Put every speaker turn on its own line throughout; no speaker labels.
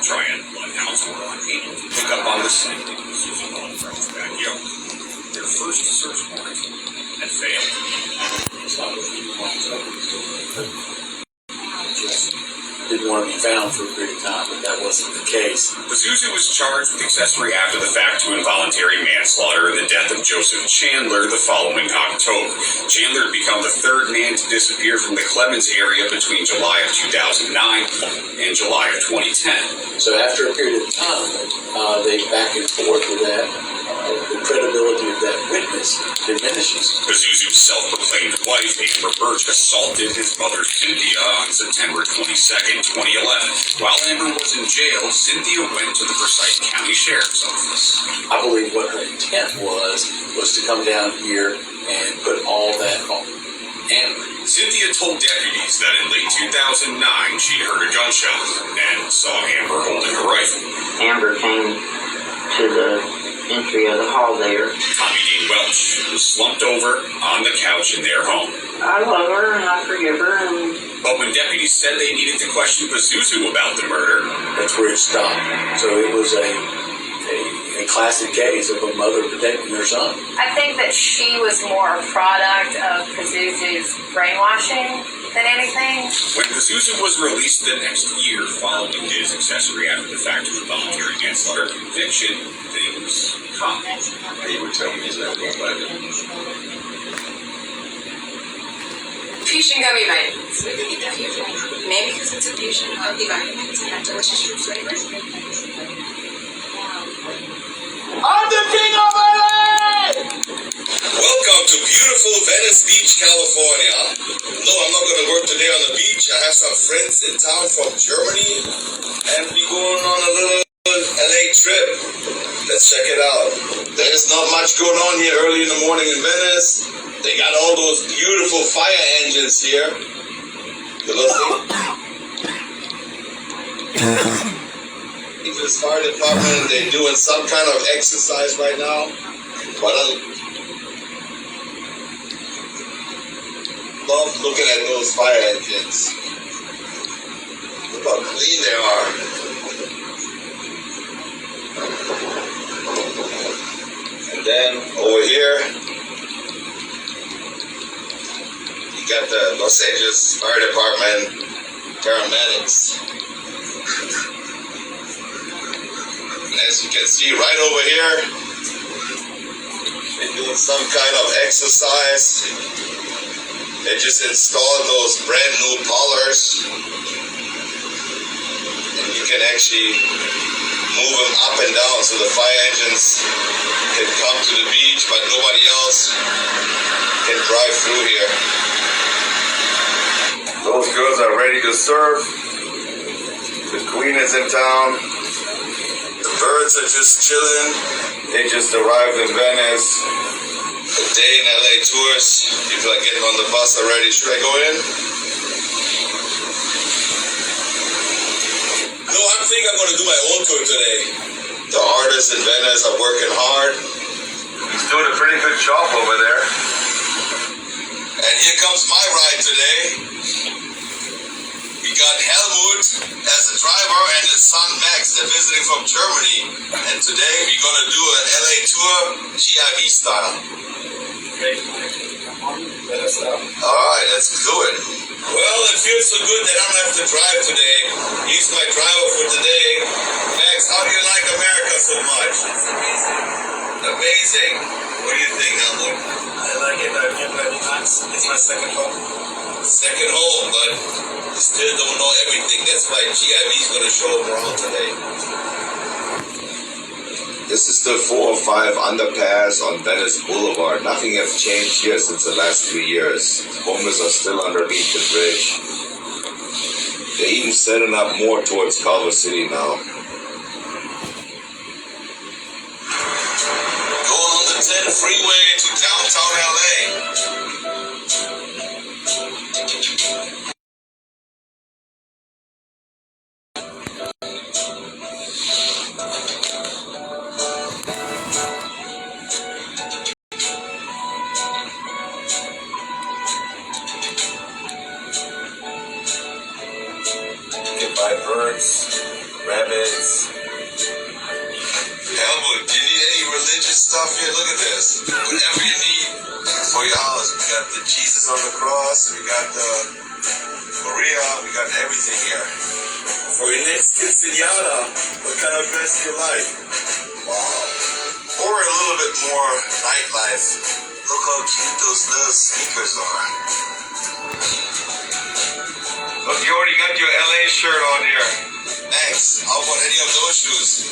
Triad Bloodhounds were unable to pick up on the scent from his backyard. Their first search warrant had failed.
Didn't want to be found for a period of time, but that wasn't the case.
Pazuzu was charged with accessory after the fact to involuntary manslaughter in the death of Joseph Chandler the following October. Chandler had become the third man to disappear from the Clemens area between July of 2009 and July of 2010.
So after a period of time, they back and forth with that. The credibility of that witness diminishes.
Pazuzu's self-proclaimed wife, Amber Birch, assaulted his mother, Cynthia, on September 22nd, 2011. While Amber was in jail, Cynthia went to the Forsyth County Sheriff's Office.
I believe what her intent was to come down here and put all that on Amber.
Cynthia told deputies that in late 2009 she heard a gunshot and saw Amber holding a rifle.
Amber came to the entry of the hall there.
Tommy Dean Welch was slumped over on the couch in their home.
I love her and I forgive her.
But when deputies said they needed to question Pazuzu about the murder,
that's where it stopped. So it was a classic case of a mother protecting her son.
I think that she was more a product of Pazuzu's brainwashing than anything.
When Pazuzu was released the next year following his accessory after the fact of involuntary manslaughter conviction, things calmed. He would tell me that
Fusion gummy vitamins. Maybe because it's a fusion of the vitamins and that delicious fruit flavor.
I'm the king of LA! Welcome to beautiful Venice Beach, California. No, I'm not going to work today on the beach. I have some friends in town from Germany, and we're going on a little LA trip. Let's check it out. There's not much going on here early in the morning in Venice. They got all those beautiful fire engines here. You listen? This fire department, they're doing some kind of exercise right now. But I love looking at those fire engines. Look how clean they are. And then over here, you got the Los Angeles Fire Department paramedics. As you can see right over here, they're doing some kind of exercise. They just installed those brand new pollers. And you can actually move them up and down so the fire engines can come to the beach, but nobody else can drive through here. Those girls are ready to serve. The queen is in town. Birds are just chilling. They just arrived in Venice. A day in LA tours. People are getting on the bus already. Should I go in? No, I think I'm going to do my own tour today. The artists in Venice are working hard. He's doing a pretty good job over there. And here comes my ride today. We got Helmut as a driver and his son Max. They're visiting from Germany. And today we're going to do an LA tour, GIV style. Alright, let's do it. Well, it feels so good that I don't have to drive today. He's my driver for today. Max, how do you like America so much?
It's amazing.
Amazing? What do you think, Helmut?
I like it. I've been many times. It's my second home.
Second home, but you still don't know everything. That's why GIV is going to show them around today. This is the 405 underpass on Venice Boulevard. Nothing has changed here since the last 3 years. Homeless are still underneath the bridge. They're even setting up more towards Culver City now. Going on the 10 freeway to downtown LA. Birds, rabbits. stuff here. Look at this. Whatever you need for your house. We got the Jesus on the cross. We got the Maria. We got everything here. For your next quinceañera, what kind of dress do you like? Wow. Or a little bit more nightlife. Look how cute those little sneakers are. Look, you already got your LA shirt on here. Thanks. How about any of those shoes?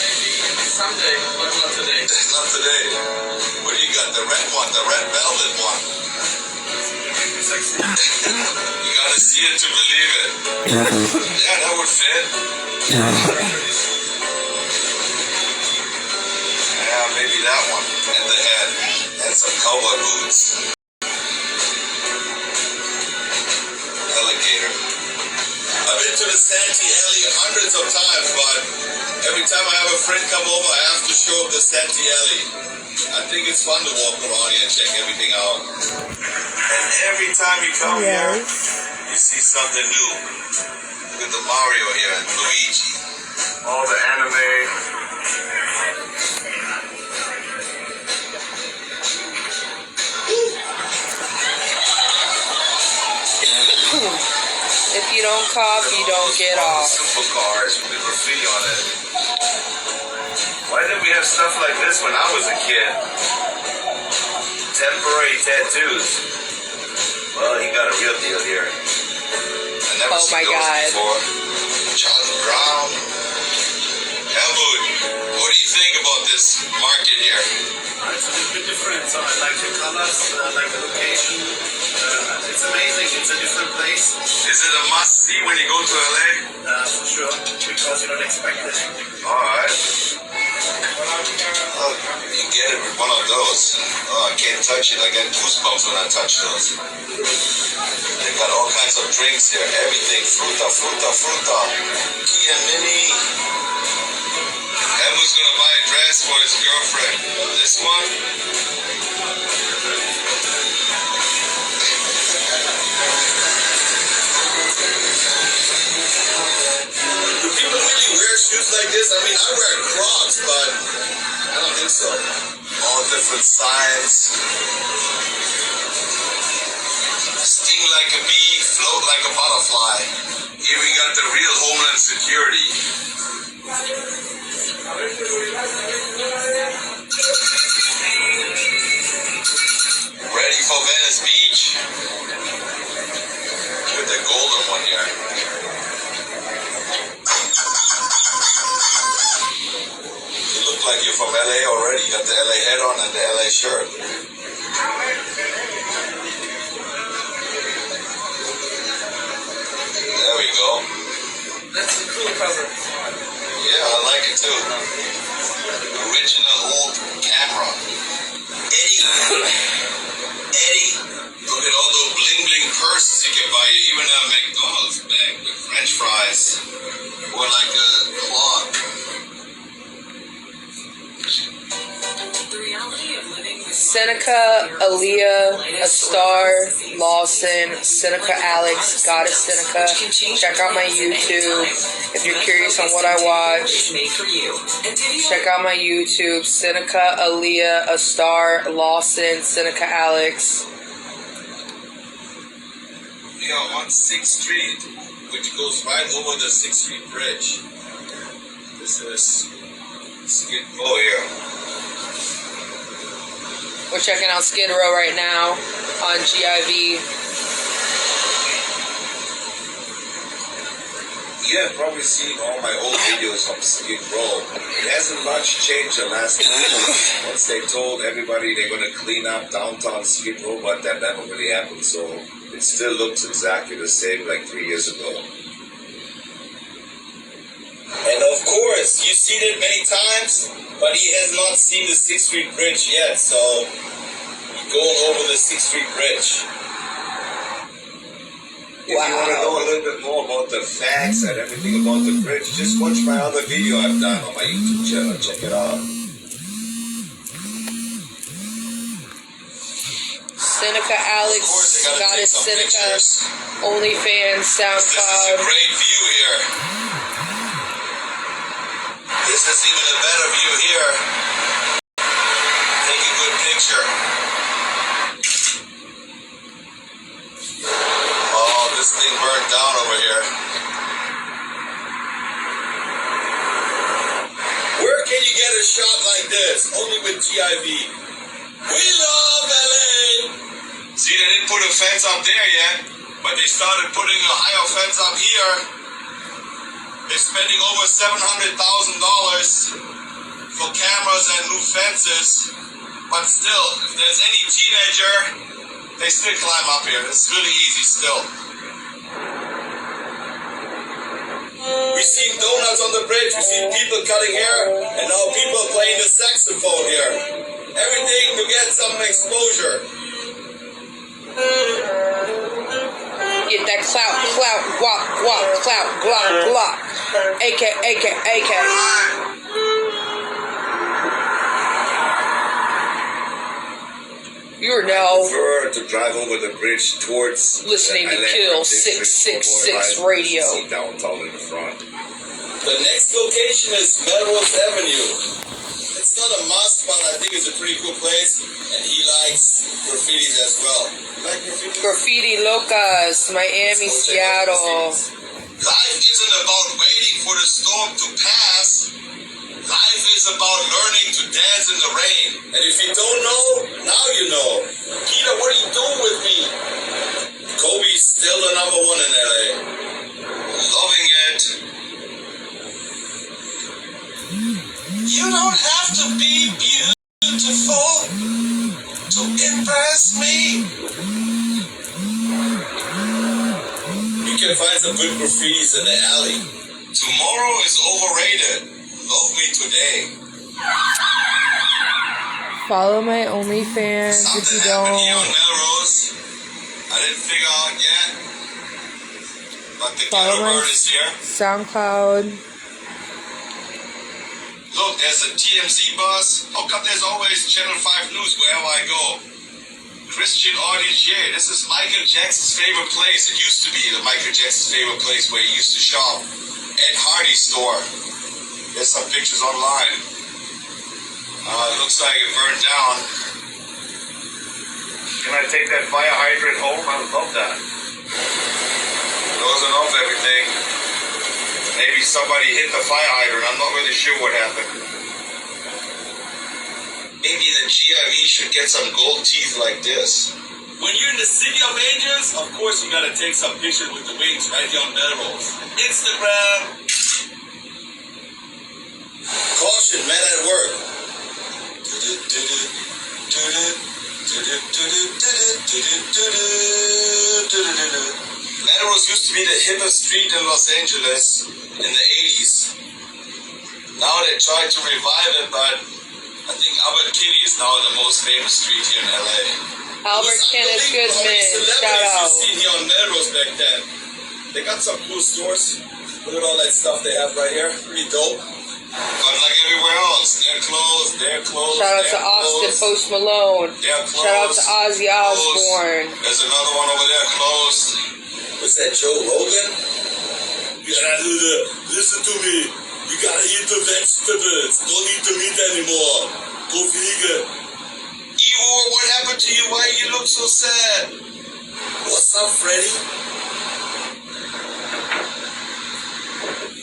Maybe someday, but not today.
Not today. What do you got? The red one, the red velvet one.
Sexy.
You gotta see it to believe it. Yeah, that would fit. Yeah, maybe that one. And the head. And some cowboy boots. Alligator. I've been to the Santee Alley hundreds of times, but every time I have a friend come over, I have to show up the Santee Alley. I think it's fun to walk around here and check everything out. And every time you come here, you see something new. Look at the Mario here and Luigi.
All the anime.
If you don't cop, you don't get off.
Supercars with graffiti on it. Why didn't we have stuff like this when I was a kid? Temporary tattoos. Well, he got a real deal here. I never seen those before. Charlie Brown. Helmut, what do you think about this market here?
It's a little bit different. So I like the colors, I like the location. It's amazing. It's a different place.
Is it a must-see when you go to LA?
For sure, because you don't expect it.
Alright. Oh, you get it with one of those. Oh, I can't touch it. I get goosebumps when I touch those. They got all kinds of drinks here. Everything. Fruta, fruta, fruta. Kia Mini. Emma's gonna buy a dress for his girlfriend. This one. Do people really wear shoes like this? I mean, I wear Crocs, but I don't think so. All different styles. Sting like a bee, float like a butterfly. Here we got the real Homeland Security. Ready for Venice Beach? Look at the golden one here. You look like you're from LA already. You got the LA head on and the LA shirt. There we go.
That's a cool cover.
Yeah, I like it too. Original old camera. Eddie, look at all those bling bling purses you can buy. Even a McDonald's bag with French fries. Or like a clock.
Synika, Aaliyah, A Star, Lawson, Synika Alex, Goddess Synika. Check out my YouTube if you're curious on what I watch. Check out my YouTube, Synika, Aaliyah, A Star, Lawson, Synika Alex.
We are on 6th Street, which goes right over the 6th Street Bridge. This is Skid Row here.
We're checking out Skid Row right now on GIV.
You have probably seen all my old videos from Skid Row. It hasn't much changed the last 2 years. Once they told everybody they're going to clean up downtown Skid Row, but that never really happened, so it still looks exactly the same like 3 years ago. And of course, you've seen it many times, but he has not seen the 6th Street Bridge yet, so we're going over the 6th Street Bridge. If you want to know a little bit more about the facts and everything about the bridge, just watch my other video I've done on my YouTube channel. Check it out.
Synika Alex, Goddess Synika, OnlyFans, SoundCloud.
This is a great view here. This is even a better view here. picture. Oh, this thing burned down over here. Where can you get a shot like this? Only with GIV. We love LA! See, they didn't put a fence up there yet, but they started putting a higher fence up here. They're spending over $700,000 for cameras and new fences. But still, if there's any teenager, they still climb up here. It's really easy still. We've seen donuts on the bridge, we've seen people cutting hair, and now people playing the saxophone here. Everything to get some exposure.
Get that clout, guap, clout, glock. AK. You are now
Prefer to drive over the bridge towards
listening to
the
Kill
District
666
for
Radio.
see downtown in the front.
The next location is Melrose Avenue. It's not a must, but I think it's a pretty cool place, and he likes graffitis as well. You like graffiti?
Graffiti Locas, Miami, Seattle.
Life isn't about waiting for the storm to pass. Life is about learning to dance in the rain.
And if you don't know, now you know.
Peter, what are you doing with me?
Kobe's still the #1 in LA.
Loving it. You don't have to be beautiful to impress me.
You can find some good graffitis in the alley.
Tomorrow is overrated. Love me today.
Follow my OnlyFans if
Something
you
happened here on
don't.
Melrose. I didn't figure out yet. But the
Follow
ghetto
my
bird is here.
SoundCloud.
Look, there's a TMZ bus. How come there's always Channel 5 News wherever I go? Christian Audigier. This is Michael Jackson's favorite place. It used to be the Michael Jackson's favorite place where he used to shop. Ed Hardy's store. There's some pictures online. It looks like it burned down. Can I take that fire hydrant home? I would love that. Closing off everything. Maybe somebody hit the fire hydrant. I'm not really sure what happened. Maybe the GIV should get some gold teeth like this. When you're in the city of angels, of course you gotta take some pictures with the wings right here on Melrose. Instagram.
Caution, men at work.
Melrose used to be the hippest street in Los Angeles in the 80s. Now they tried to revive it, but I think Albert Kinney is now the most famous street here in LA.
Albert Kenneth Goodman, shout out.
You've seen here on Melrose back then. They got some cool stores. Look at all that stuff they have right here. Pretty dope.
But like everywhere else, they're closed.
Shout out to Austin Post Malone.
They're closed.
Shout out to Ozzy Osbourne.
There's another one over there closed.
Was that Joe Rogan? You gotta listen to me. You gotta eat the vegetables. Don't eat the meat anymore. Go vegan.
Eeyore, what happened to you? Why you look so sad?
What's up, Freddy?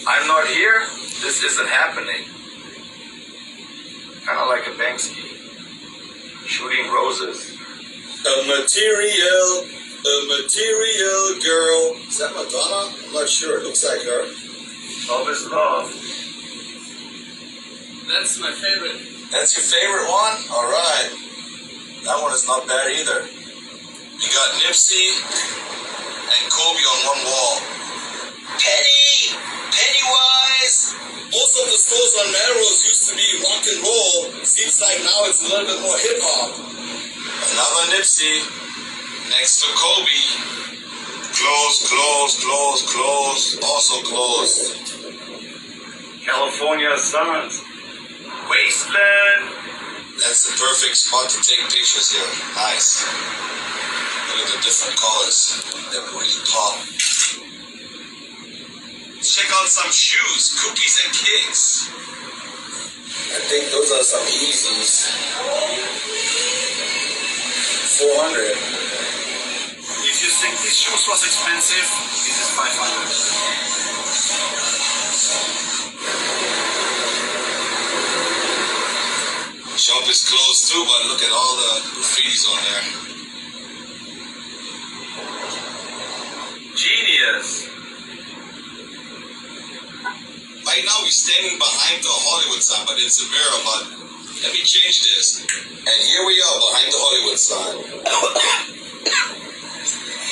I'm not here. This isn't happening. Kind of like a Banksy. Shooting roses.
A material girl. Is that Madonna? I'm not sure. It looks like her.
Love is love.
That's my favorite.
That's your favorite one? Alright. That one is not bad either. You got Nipsey and Kobe on one wall. Pennywise!
Most of the stores on Melrose used to be rock and roll. Seems like now it's a little bit more hip hop.
Another Nipsey next to Kobe. Closed. Also closed. California Suns. Wasteland. That's the perfect spot to take pictures here. Nice. Look at the different colors. They really pop. Check out some shoes, cookies and kicks.
I think those are some Yeezys. 400.
If you think these shoes was expensive, this is 500.
Shop is closed too, but look at all the graffitis on there.
Genius.
Right now we're standing behind the Hollywood sign, but it's a mirror, but let me change this. And here we are behind the Hollywood sign.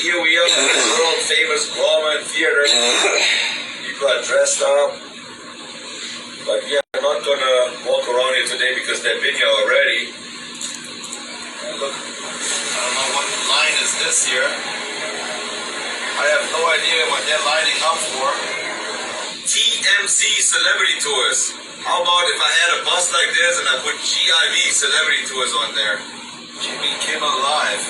Here we are at the world famous MOMMA theater. People are dressed up. But we are not gonna walk around here today because they've been here already. And look, I don't know what line is this here. I have no idea what they're lining up for. TMZ Celebrity Tours. How about if I had a bus like this and I put GIV Celebrity Tours on there? Jimmy Kimmel Live.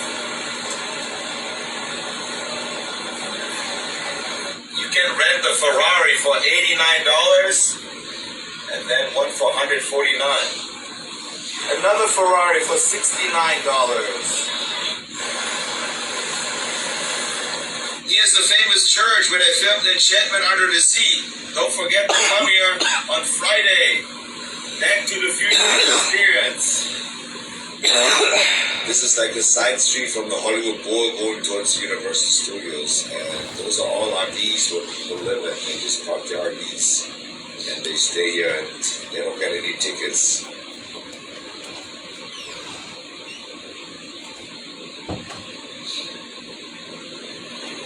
You can rent a Ferrari for $89 and then one for $149. Another Ferrari for $69. Here's the famous church where they filmed Enchantment Under the Sea. Don't forget to come here on Friday. Back to the Future experience. This is like the side street from the Hollywood Bowl going towards Universal Studios. And those are all RVs where people live and they just park their RVs. And they stay here and they don't get any tickets.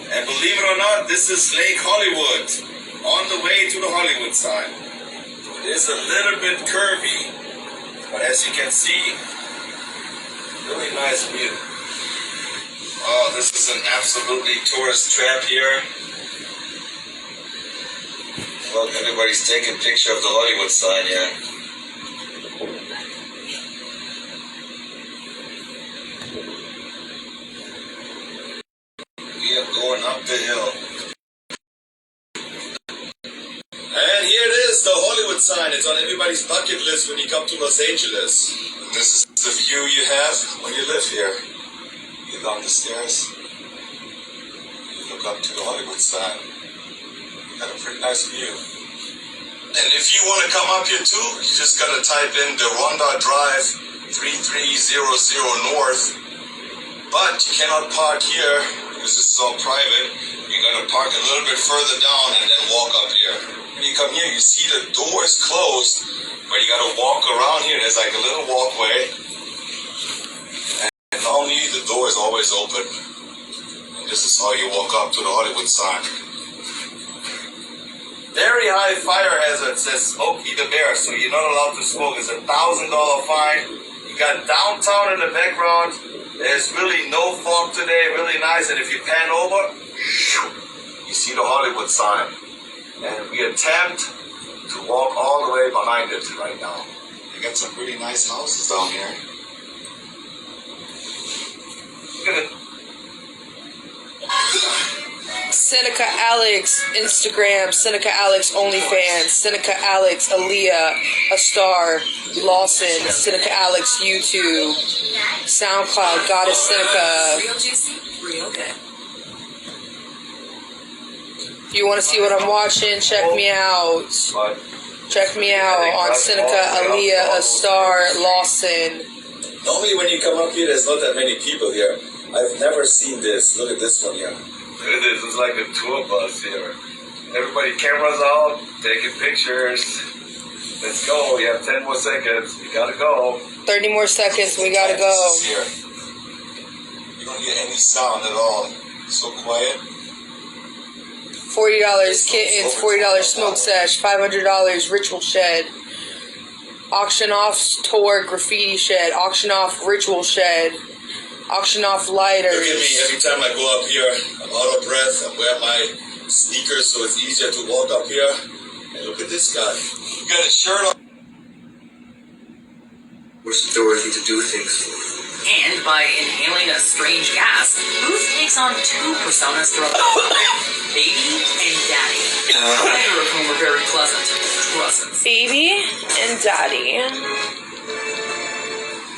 And believe it or not, this is Lake Hollywood, on the way to the Hollywood sign. It is a little bit curvy, but as you can see, really nice view. Oh, this is an absolutely tourist trap here. Look, everybody's taking a picture of the Hollywood sign here. Going up the hill. And here it is, the Hollywood sign. It's on everybody's bucket list when you come to Los Angeles. This is the view you have when you live here. You go down the stairs, you look up to the Hollywood sign. You got a pretty nice view. And if you want to come up here too, you just gotta type in the Ronda Drive 3300 North. But you cannot park here. This is all private. You're gonna park a little bit further down and then walk up here. When you come here, you see the door is closed, but you gotta walk around here. There's like a little walkway, and only the door is always open. And this is how you walk up to the Hollywood sign. Very high fire hazard, says Smokey the Bear, so you're not allowed to smoke. It's $1,000 fine. You got downtown in the background. There's really no fog today, really nice, and if you pan over, you see the Hollywood sign. And we attempt to walk all the way behind it right now. You got some pretty nice houses down here. Look at it.
Synika Alex, Instagram, Synika Alex OnlyFans, Synika Alex, Aaliyah, A Star, Lawson, Synika Alex YouTube, SoundCloud, Goddess Synika.
Real juicy, real good.
If you want to see what I'm watching, check me out. Check me out on Synika, Aaliyah, A Star, Lawson.
Normally when you come up here, there's not that many people here. I've never seen this. Look at this one here. It is. It's like a tour bus here. Everybody, cameras out, taking pictures. Let's go. You have 10 more seconds. You gotta go.
30 more seconds. We gotta go.
Here. You don't hear any sound at all. So quiet.
$40 kittens, $40 smoke sesh, $500 ritual shed. Auction off tour graffiti shed. Auction off ritual shed. Auction off lighters.
Look at me, every time I go up here, I'm out of breath. I'm wearing my sneakers so it's easier to walk up here. And look at this guy. You got a shirt on. What's the Dorothy to do things?
And by inhaling a strange gas, Booth takes on two personas throughout the baby and daddy. Neither of whom are very pleasant. Trust us.
Baby and daddy.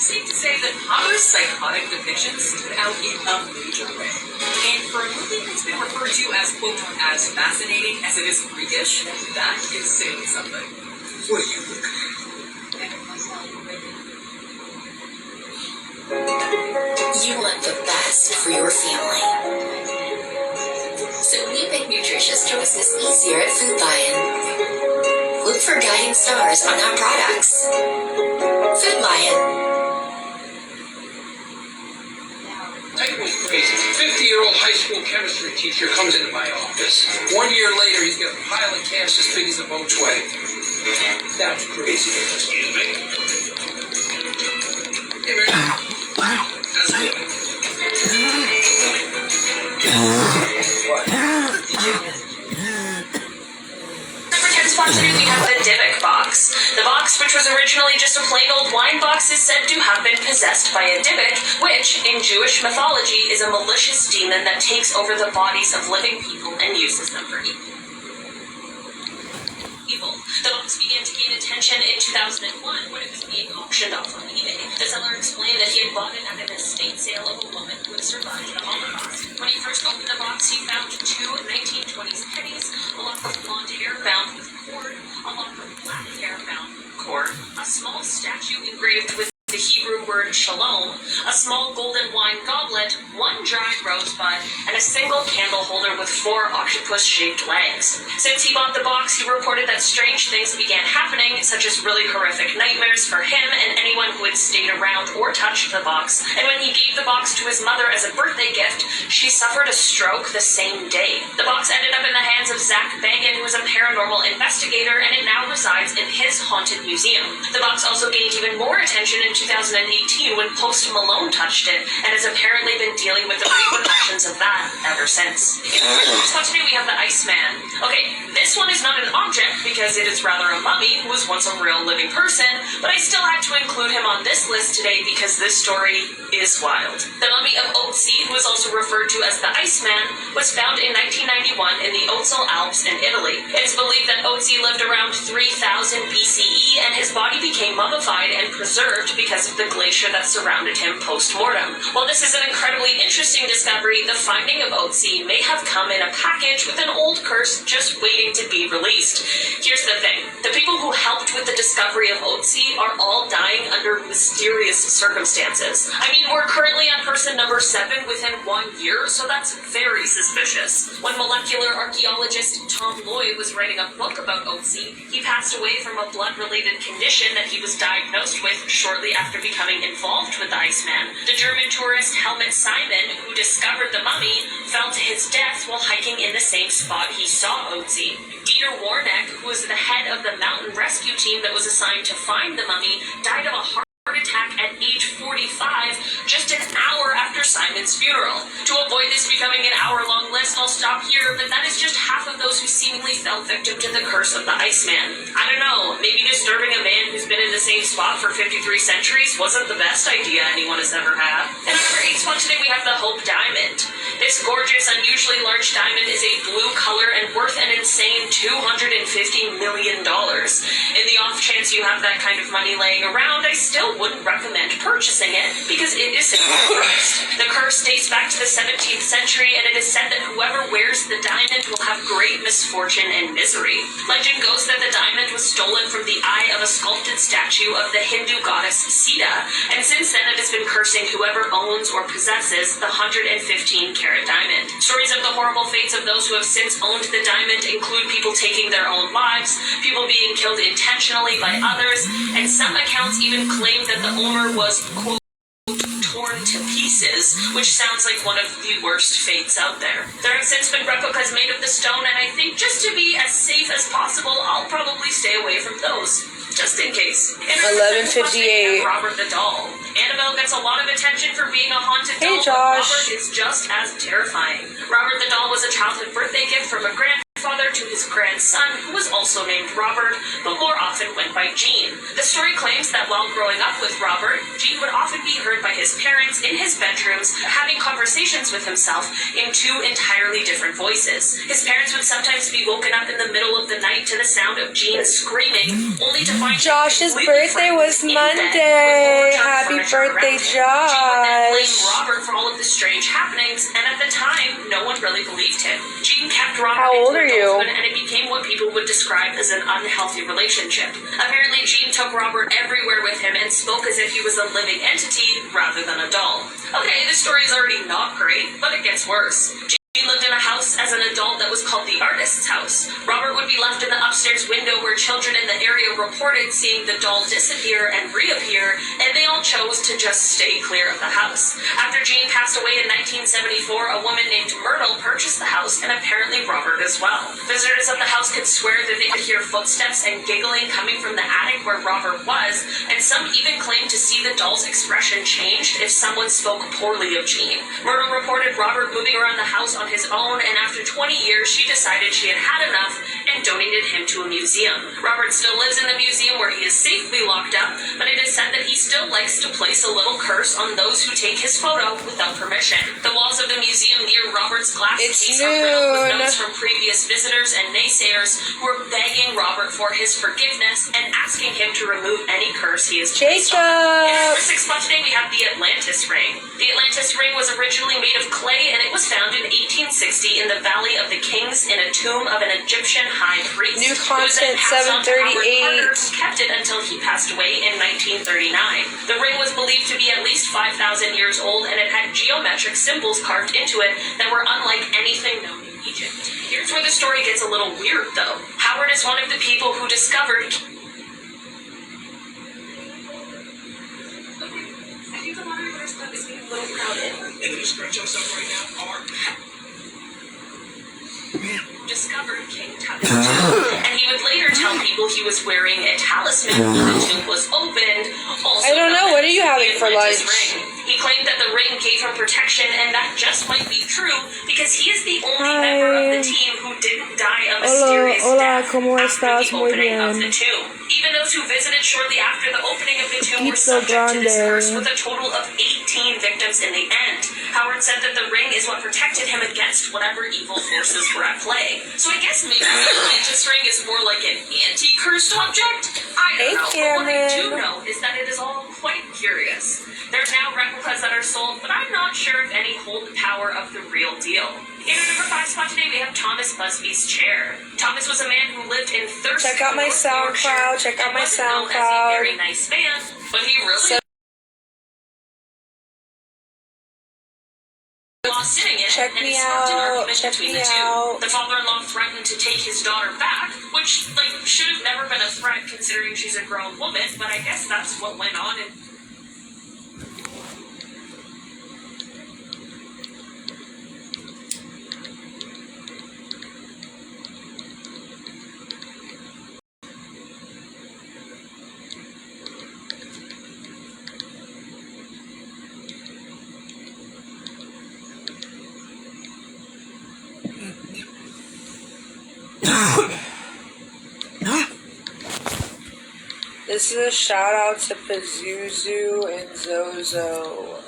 safe to say that Hammer's psychotic depictions stood out in a major way. And for a movie that's been referred to as, quote, as fascinating as it is freakish, that is saying something. What do you think?
You want the best for your family. So we make nutritious choices easier at Food Lion. Look for guiding stars on our products. Food Lion.
Take me crazy. 50-year-old high school chemistry teacher comes into my office. 1 year later, he's got a pile of cash as big as a boat's way. That's crazy. Excuse me? Hey, man. That's good.
Number 10 spot today we have the Dybbuk box. The box, which was originally just a plain old wine box, is said to have been possessed by a Dybbuk, which, in Jewish mythology, is a malicious demon that takes over the bodies of living people and uses them for evil. The box began to gain attention in 2001 when it was being auctioned off on eBay. The seller explained that he had bought it at an estate sale of a woman who had survived the Holocaust. When he first opened the box, he found two 1920s pennies, a lock of blonde hair bound with cord, a lock of black hair bound with cord, a small statue engraved with the Hebrew word shalom, a small golden wine goblet, one dried rosebud, and a single candle holder with 4 octopus-shaped legs. Since he bought the box, he reported that strange things began happening, such as really horrific nightmares for him and anyone who had stayed around or touched the box. And when he gave the box to his mother as a birthday gift, she suffered a stroke the same day. The box ended up in the hands of Zach Bagan, who is a paranormal investigator, and it now resides in his haunted museum. The box also gained even more attention in 2018 when Post Malone touched it, and has apparently been dealing with the repercussions of that ever since. In the first spot today we have the Iceman. Okay, this one is not an object because it is rather a mummy who was once a real living person, but I still had to include him on this list today because this story is wild. The mummy of Otzi, who is also referred to as the Iceman, was found in 1991 in the Otsal Alps in Italy. It is believed that Otzi lived around 3000 BCE, and his body became mummified and preserved because of the glacier that surrounded him post-mortem. While this is an incredibly interesting discovery, the finding of Otzi may have come in a package with an old curse just waiting to be released. Here's the thing. The people who helped with the discovery of Otzi are all dying under mysterious circumstances. I mean, we're currently on person number 7 within 1 year, so that's very suspicious. When molecular archaeologist Tom Lloyd was writing a book about Otzi, he passed away from a blood-related condition that he was diagnosed with shortly after becoming involved with the Iceman. The German tourist Helmut Simon, who discovered the mummy, fell to his death while hiking in the same spot he saw Otzi. Dieter Warneck, who was the head of the mountain rescue team that was assigned to find the mummy, died of a heart attack at age 45, just an hour after Simon's funeral. To avoid this becoming an hour-long list, I'll stop here, but that is just half of those who seemingly fell victim to the curse of the Iceman. I don't know, maybe disturbing a man who's been in the same spot for 53 centuries wasn't the best idea anyone has ever had. And on number 8 spot today we have the Hope Diamond. This gorgeous, unusually large diamond is a blue color and worth an insane $250 million. In the off chance you have that kind of money laying around, I still wouldn't recommend purchasing it because it is cursed. The curse dates back to the 17th century, and it is said that whoever wears the diamond will have great misfortune and misery. Legend goes that the diamond was stolen from the eye of a sculpted statue of the Hindu goddess Sita, and since then it has been cursing whoever owns or possesses the 115-carat diamond. Stories of the horrible fates of those who have since owned the diamond include people taking their own lives, people being killed intentionally by others, and some accounts even claim that the owner was, quote, torn to pieces, which sounds like one of the worst fates out there. There have since been replicas made of the stone, and I think just to be as safe as possible, I'll probably stay away from those. Just in case.
11:58.
Robert the Doll. Annabelle gets a lot of attention for being a haunted doll,
Josh.
but Robert is just as terrifying. Robert the Doll was a childhood birthday gift from a grandfather grandfather to his grandson, who was also named Robert, but more often went by Gene. The story claims that while growing up with Robert, Gene would often be heard by his parents in his bedrooms having conversations with himself in two entirely different voices. His parents would sometimes be woken up in the middle of the night to the sound of Gene screaming, only to find
Josh's birthday was Monday. Happy birthday, Josh.
Gene would then blame Robert for all of the strange happenings, and at the time, no one really believed him. Gene kept Robert
How old
into
are you?
adulthood, and it became what people would describe as an unhealthy relationship. Apparently, Gene took Robert everywhere with him and spoke as if he was a living entity rather than a doll. Okay, this story is already not great, but it gets worse. Gene lived in a house as an adult that was called the artist's house. Robert would be left in the upstairs window where children in the area reported seeing the doll disappear and reappear, and they all chose to just stay clear of the house. After Gene passed away in 1974, a woman named Myrtle purchased the house, and apparently Robert as well. Visitors of the house could swear that they could hear footsteps and giggling coming from the attic where Robert was, and some even claimed to see the doll's expression changed if someone spoke poorly of Gene. Myrtle reported Robert moving around the house on his own, and after 20 years, she decided she had had enough and donated him to a museum. Robert still lives in the museum where he is safely locked up, but it is said that he still likes to place a little curse on those who take his photo without permission. The walls of the museum near Robert's glass case are filled with notes from previous visitors and naysayers who are begging Robert for his forgiveness and asking him to remove any curse he has placed on him. In number 6 spot today, we have the Atlantis ring. The Atlantis ring was originally made of clay, and it was found in 1860 in the Valley of the Kings in a tomb of an Egyptian high priest.
New content 738.
Who kept it until he passed away in 1939. The ring was believed to be at least 5,000 years old, and it had geometric symbols carved into it that were unlike anything known in Egypt. Here's where the story gets a little weird, though. Howard is one of the people who discovered... I think the moderator stuff is getting a little crowded.
And then you scratch yourself right now, or...
discovered King Tut, and he would later tell people he was wearing a talisman when the tomb was opened. Also,
I don't know. What are you having for lunch?
Ring. He claimed that the ring gave him protection, and that just might be true because he is the only member of the team who didn't die a mysterious death
¿cómo estás?
after the
Muy
opening
bien.
of the tomb. Even those who visited shortly after the opening of the tomb were subject to this curse, with a total of 18 victims in the end. Howard said that the ring is what protected him against whatever evil forces were at play. So I guess maybe the Atlantis ring is more like an anti-cursed object? I don't know. But what I do know is that it is all quite curious. There are now replicas that are sold, but I'm not sure if any hold the power of the real deal. In our number 5 spot today, we have Thomas Busby's chair. Thomas was a man who lived in Thurston,
Check out my
North Yorkshire,
SoundCloud. Check out
and
my
wasn't known as a
SoundCloud.
very nice man, but he really lost sitting in,
Check
and
me
he sparked an
out.
argument
Check
between
me
the two.
out.
The father-in-law threatened to take his daughter back, which should have never been a threat considering she's a grown woman, but I guess that's what went on. And
This is a shout out to Pazuzu and Zozo.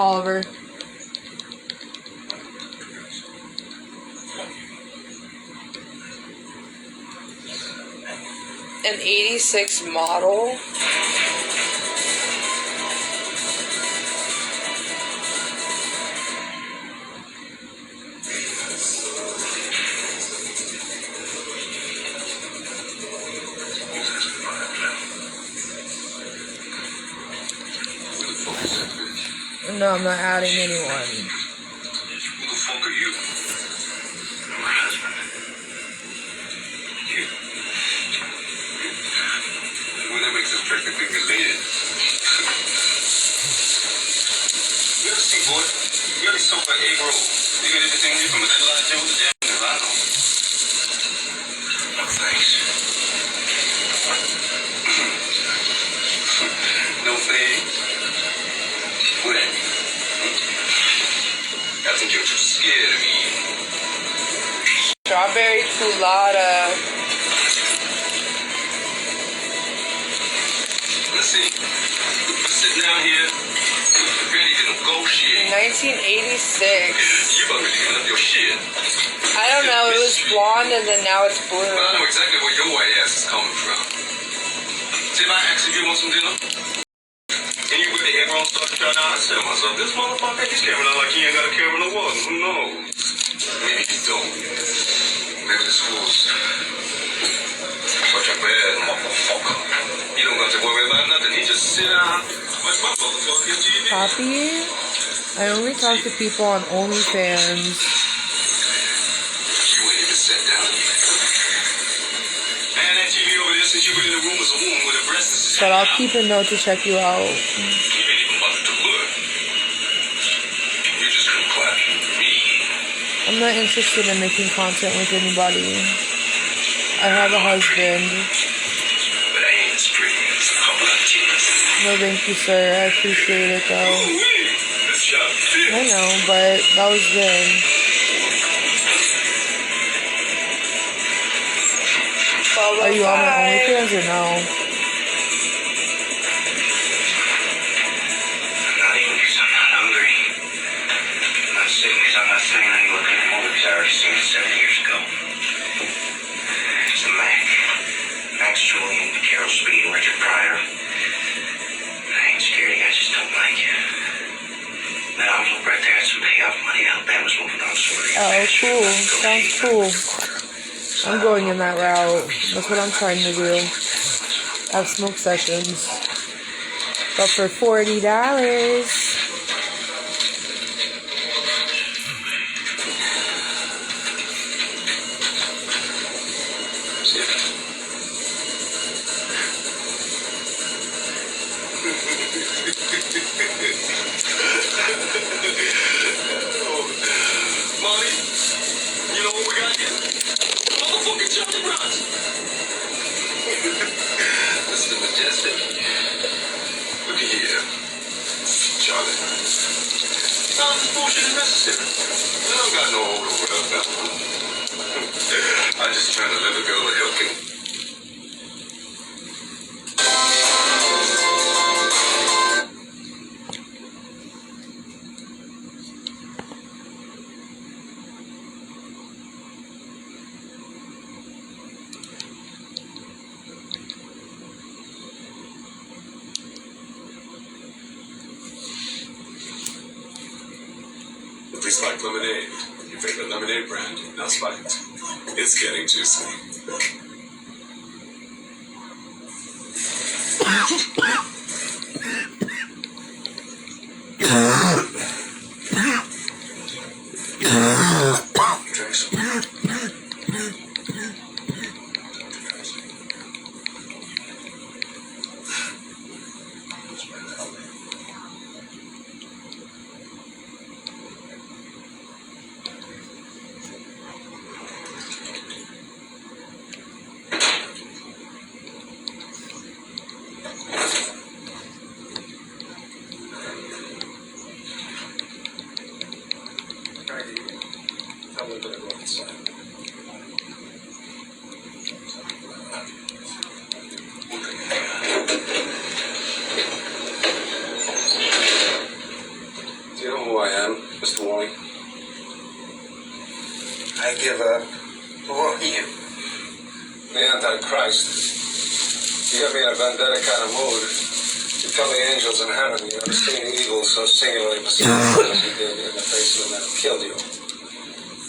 Oliver. An 86 model. No, I'm not adding anyone.
Who the fuck are you? I'm my husband. You. Well, that makes us perfectly related. You ever see, boy? You ever saw my egg roll? You got everything here from a headline joke to damn Nevada. No thanks. No thanks. What? I think you're too scared of me.
Strawberry culotta.
Let's see. You're sitting down here, ready to negotiate.
1986.
You about to give up your shit.
I don't know, it was blonde and then now it's blue.
Well, I know exactly where your white ass is coming from. See, if I asked if you want some dinner, and you with the egg roll started trying to I said to myself, this motherfucker, he's carrying out like he ain't got a care in the world. Who knows? Maybe you don't. Maybe the school's such a bad motherfucker. You don't got to worry about nothing. He just sit down, watch my motherfucking TV.
Poppy? I only talk to people on OnlyFans.
You ain't even sat down yet. Man, that TV over there since you were in the room was a woman with a breast.
But I'll keep a note to check you out.
You ain't even bothered to look. You just come clapping me.
I'm not interested in making content with anybody. I have a husband.
But I ain't as pretty as a couple of titties.
No, thank you, sir. I appreciate it, though.
That's your bitch.
I know, but that was then. Are you on my OnlyFans or no?
I'm not eating because I'm not hungry. I'm not sick because I'm not saying any looking at movie because I already seen it 7 years ago. It's the Max Julian, Carol Speed, and Richard Pryor. I ain't scared, I just don't like you. That envelope right there had some payoff money. Alabama was moving on swimming.
Oh, cool. Sounds cool. I'm going in that route. That's what I'm trying to do. Have smoke sessions. But for $40.
Molly, you know what we got here? Motherfucking Charlie Brown. This is the Majestic. Look at here. Charlie. No, this bullshit is necessary. I don't got no hold over that. I'm just trying to let a girl a helping.
Please like lemonade. Your favorite lemonade brand, now spiked. It's getting juicy.
Drink some. Do you know who I am, Mr. Wally? I give up. Who are you? The Antichrist. You got me in a vendetta kind of mood. You tell the angels in heaven you never seen evil so singularly persistent as you did in the face of the man who killed you.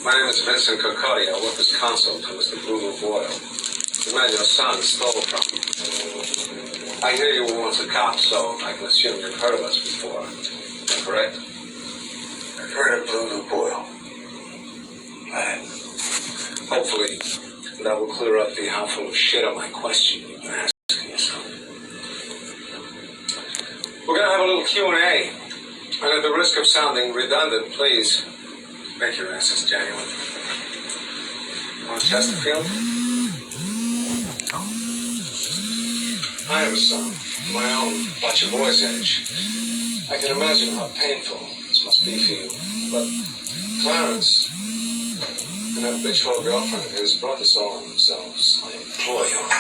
My name is Vincent Cocotti. I work as consul to Mr. Blue Boyle. The man your son stole from. I hear you were once a cop, so I can assume you've heard of us before. Is that correct?
Hopefully, that will clear up the how full of shit on my question you've been asking yourself. We're gonna have a little Q&A. And at the risk of sounding redundant, please make your answers genuine. Want Chesterfield? I have a son, my own, about your boy's age. I can imagine how painful this must be for you. But Clarence and that bitch old girlfriend of his brought this all on themselves. I implore you.